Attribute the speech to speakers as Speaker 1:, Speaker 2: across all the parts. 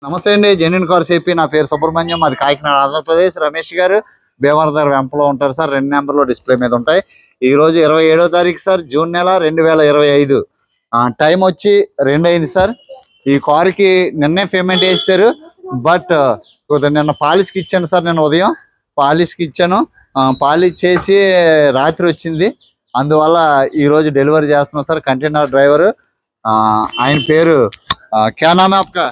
Speaker 1: నమస్తే అండి. Genuine cars AP. నా పేరు సుబ్రహ్మణ్యం. అది కాకినాడ ఆంధ్రప్రదేశ్. రమేష్ గారు భీమవరం వెంపలో ఉంటారు సార్. 2 నెంబర్లో డిస్ప్లే మీద ఉంటాయి. ఈ రోజు 27వ తారీఖు సార్, జూన్ నెల 2025. టైం వచ్చి 2 అయింది సార్. ఈ కారుకి నిన్నే పేమెంట్ వేసారు. బట్ నిన్న పాలిష్కి ఇచ్చాను సార్. నిన్న ఉదయం పాలిష్కి ఇచ్చాను. పాలిష్ చేసి రాత్రి వచ్చింది. అందువల్ల ఈ రోజు డెలివరీ చేస్తున్నాం సార్. కంటైనర్ డ్రైవర్ ఆయన పేరు క్యా నామ్ హై ఆప్కా?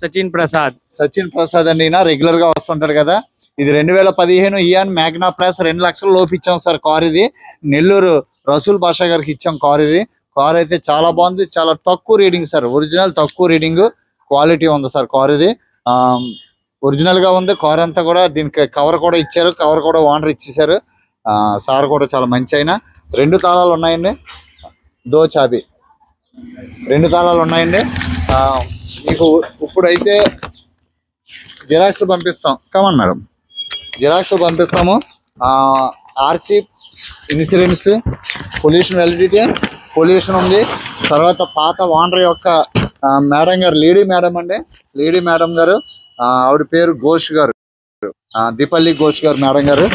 Speaker 2: సచిన్ ప్రసాద్.
Speaker 1: సచిన్ ప్రసాద్ అండి. ఈయన రెగ్యులర్ గా వస్తుంటాడు కదా. ఇది 2015 ఇయాన్ మ్యాగ్నా ప్లస్ 2 లక్షల లోపు ఇచ్చాం సార్. కార్ ఇది నెల్లూరు రసూల్ బాషా గారికి ఇచ్చాం కార్ ఇది. కార్ అయితే చాలా బాగుంది. చాలా తక్కువ రీడింగ్ సార్. ఒరిజినల్ తక్కువ రీడింగ్, క్వాలిటీ ఉంది సార్. కార్ ఇది ఒరిజినల్ గా ఉంది. కార్ అంతా కూడా దీనికి కవర్ కూడా ఇచ్చారు. కవర్ కూడా ఓనర్ ఇచ్చేసారు. సార్ కూడా చాలా మంచి అయినా. 2 తాళాలు ఉన్నాయండి. దో చాబీ 2 తాళాలు ఉన్నాయండి. మీకు ఇప్పుడైతే జిరాక్స్ పంపిస్తాం. కమన్ మేడం, జిరాక్స్ పంపిస్తాము. RC, insurance, pollution validity, pollution ఉంది. తర్వాత పాత ఓనర్ యొక్క మేడం గారు, లేడీ మేడం అండి, లేడీ మేడం గారు, ఆవిడ పేరు ఘోష్ గారు, దీపల్లి ఘోష్ గారు మేడం గారు.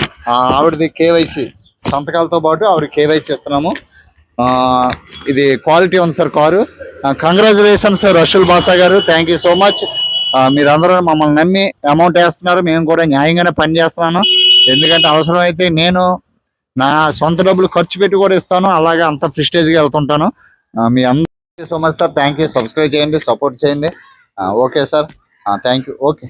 Speaker 1: ఆవిడది కేవైసీ సంతకాలతో పాటు ఆవిడ కేవైసీ ఇస్తున్నాము. ఇది క్వాలిటీ ఉంది సార్ కారు. కంగ్రాచులేషన్స్ రసూల్ బాషా గారు. Thank you so much. మీరందరూ మమ్మల్ని నమ్మి అమౌంట్ వేస్తున్నారు. మేము కూడా న్యాయంగానే పని చేస్తున్నాను. ఎందుకంటే అవసరం అయితే నేను నా సొంత డబ్బులు ఖర్చు పెట్టి కూడా ఇస్తాను. అలాగే అంత ప్రిస్టేజ్గా వెళ్తుంటాను. మీ అందరికీ so much sir. Thank you. Subscribe చేయండి, సపోర్ట్ చేయండి. Okay sir, thank you. Okay.